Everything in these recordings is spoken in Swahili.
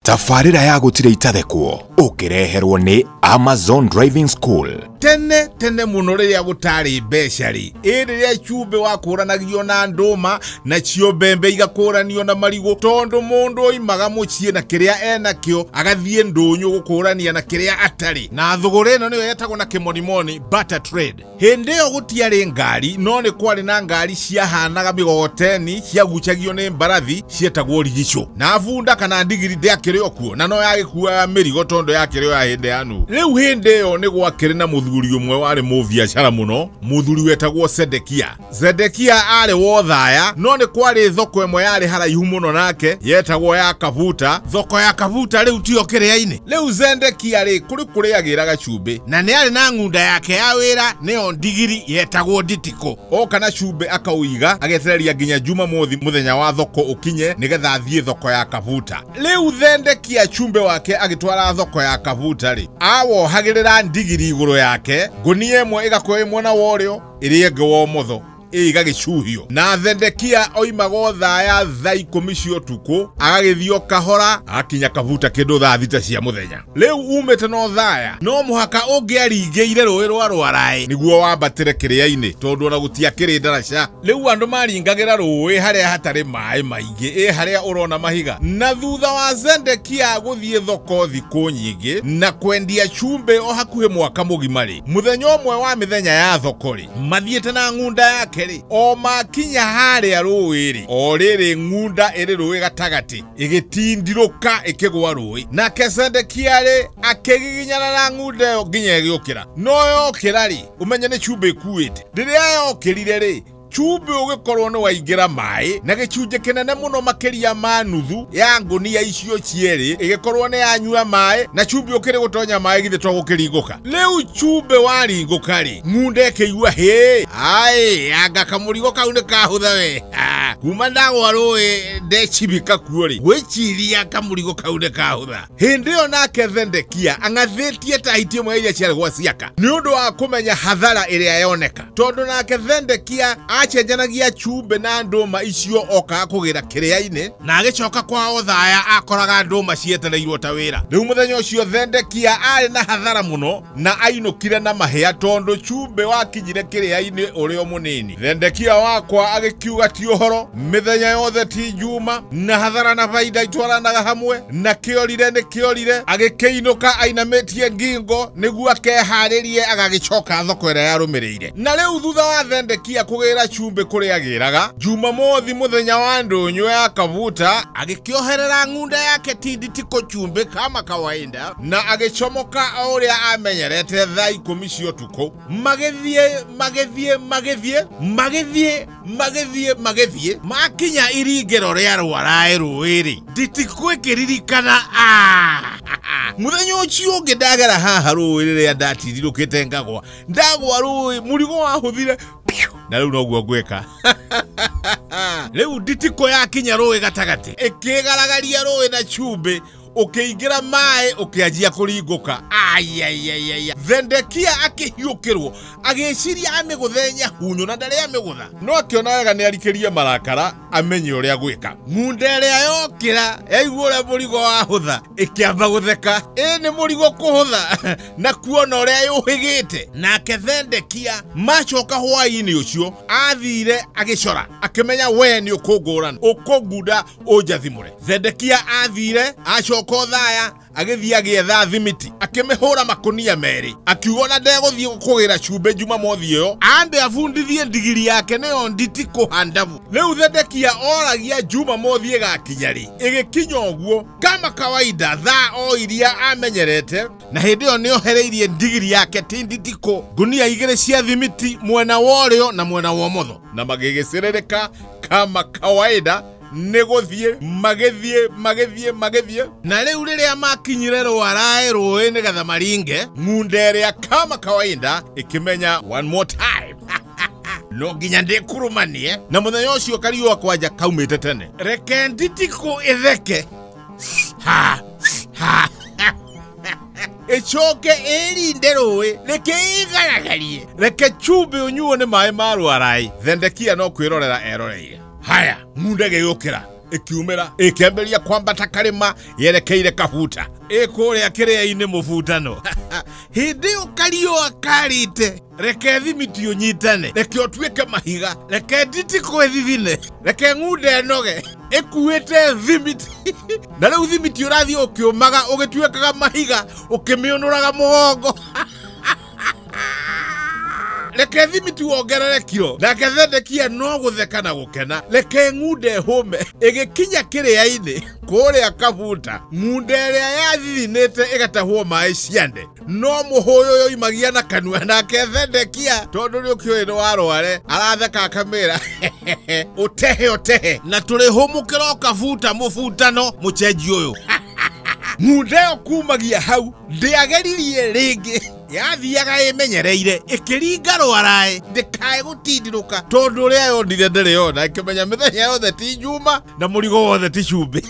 Tafarira ya gutire itathekwo ukireherwo ni Amazon Driving School. Tene muno riria gutari becari riria Chumbe wakuranagio na nduma na Ciobembe igakuranio na marigo tondu mundu oimaga mucie na kiria enakio agathie ndunyu gukurania na kiria atari na thugura ino niyo yetagwo na kimonimoni barter trade. Hindi yo gutiari ngari no ni kwari na ngari ciahanaga migogoteni ciagucagio ni mbarathi cietagwo rigico na bunda kana ndigiri ndiakiryo kuo na no yagikua mirigo tondu yakiryo ya hindi anu. Riu hindi yo ni gwakiri na muthuri umwe wari mubiacara muno, muthuri wetagwo Zedekia ari wothaya no ni kwari thoko imwe yari haraihu muno nake yetagwo ya Kavuta. Thoko ya Kavuta riu tio kiria-ini. Riu Zedekia ri kuri agiraga Chumbe na ni ari na ngunda yake ya wira niyo ndigiri yetagwo Nditiko. Okana Chumbe akauiga agetereria nginya Jumamothi muthenya wa thoko ukinye nigetha athie thoko ya Kavuta. Riu Zedekia Chumbe wake agitwara thoko ya Kavuta ri awo hagirira ndigiri iguru yake gunia imwe igakorwo imwe na worio iri enge wa motho igagicuhio na Zedekia oimago thaya thaa 10 cia utuku agagithio kahora akinya Kavuta kindu thaa 6 cia muthenya. Riu umete no thaya no muhaka ungiaringeire rui rwa Rwarai niguo wambatire kiria-ini tondu ona gutia kiri ndaraca. Riu andu maringagira rui haria hatari mai maingi haria urona mahiga na thutha wa Zedekia guthie thoko thiku nyingi na kwendia Chumbe o hakuhe mwaka mugimari. Muthenya umwe wa mithenya ya thoko ri mathiete na ngunda yake o makinya haria ruiri o riri ngunda iri rui gatagati igitindiruka ikigwa rui na Zedekia ri akigiginyana na ngunda yo nginya igiukira no yokira ri umenye ni Chumbe ikuite riria yokirire ri Chumbe ugikorwo ni waingira mai na gicunje kinene muno makiria ma nuthu ya ngunia icio cieri igikorwo ni yanyua mai na Chumbe ukiri gutonya mai githe to gukiringuka. Riu Chumbe waringuka ri ngunda ikigua he ai anga kamurigo kau ni kahutha we kuma ndagwa rui ndecibika kuo ri gwiciria kamurigo kau ni kahutha. Hindi yo nake Zedekia angathitie tahiti imwe iria ciari gwa ciaka ni undu wa kumenya hathara iria yoneka tondu nake Zedekia achenjanagia Chumbe na nduma icio oka kugira kiria-ini na agicoka kwao thaya akoraga nduma cietereirwo ta wira. Riu muthenya ucio Zedekia ari na hathara muno na ainukire na mahia tondu Chumbe wakinyire kiria-ini urio munini. Zedekia wakwa agikiuga ti uhoro mithenya yothe ti njuma na hathara na faida itwaranaga hamwe na kiorire ni kiorire agikiinuka ainamitie ngingo niguo akeharirie agagicoka thoko iria yarumirire. Na riu thutha wa Zedekia kugira Chumbe kuri agiraga Jumamothi muthenya wa ndunyu ya Kavuta agikioherera ngunda yake ti Nditiko Chumbe kama kawaida na agicomoka uria amenyerete thaa 10 cia utuku magithie makinya iringiro ria Rwarai ruiri Nditiko ikiririkana muthenya ucio ungi ndagera haha ruiri ria ndatirirukite ngagwa ndagwa rui murigo wahuthire na riu noguo ngwika. Riu Nditiko yakinya rui gatagati ikigaragaria rui na Chumbe ukiingira mai ukianjia kuringuka. Zedekia akihiukirwo agiciria amiguthenya hunyo na ndari amigutha no akiona wega ni arikirie marakara amenye uria gwika. Ngunda iria yokira yaigua uria murigo wahutha ikiamba gutheka ni murigo kuhutha na kuona uria yuhigite. Nake Zedekia macoka hwai-ini ucio athire agicora akimenya we ni ukungurana ukungunda unjathimure. Zedekia athire acoko thaya agithia gietha thimiti akimihura makunia meri akiuona ndeguthie kugira Chumbe Jumamothi iyo ambe abundithie ndigiri yake niyo Nditiko handavu. Riu Zedekia oragia Jumamothi igakinyari igikinya uguo kama kawaida thaa o iria amenyerete na hindi yo niohereirie ndigiri yake ti Nditiko ngunia igiri cia thimiti mwena worio na mwena wa motho na magigicirereka kama kawaida negothie magethie na riu riria makinyire Rwarai rui nigetha maringe ngunda iria kama kawaida ikimenya one more time no nginya ndikurumanie na muthenya ucio kariwa kwanja kaumite tene reke Nditiko itheke echoke erinde rui reke igaragarie reke Chumbe unyuo ni mai ma Rwarai. Zedekia no kwirorera eroreire haya ngunda geyukira ikiumira ikemberia kwambata karima yerekeire Kabuta ikuria kiria-ini mubutano hindi ukario akarite reke thimiti unyitane reke otwike mahiga reke nditi kwethithine reke ngude noge ikuite thimiti na riu thimiti urathi ukiumaga ugitwikaga mahiga ukimiunuraga mugongo reke thimiti wongerere kiro nake Thendekia no gutheka na gukena reke ngude hume igikinya kiria-ini kuria Kabuta ngude iria yathithinite igatahwo mai ciande no muhuyo yoimagia na kanua nake Thendekia tondu ri ukio ino warware aratheka akamira utehe na turi humukiro Kabuta mubutano mucenji uyu ngude okumagia hau ndiageririe ringi yathiaga imenyereire ikiringa rwarae ndikae gutindiruka tondu ria yonire ndiriona ikimenya mithenya yothe ti njuma na murigo wothe ti cumbi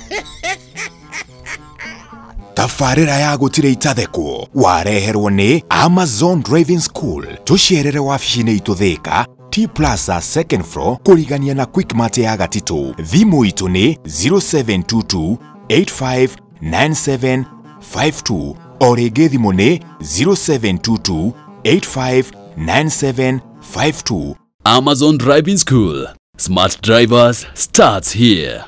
tabarĩra ya gũtirĩ itathekwo wareherwo nĩ Amazon Driving School tũcerere wabici-inĩ itũ Thika T Plaza second floor kũrigania na Quickmart ya Gatitũ. Thimũ itũ nĩ 0722 859752 o rĩngĩ thimũ nĩ 0722 859752. Amazon Driving School. Smart drivers starts here.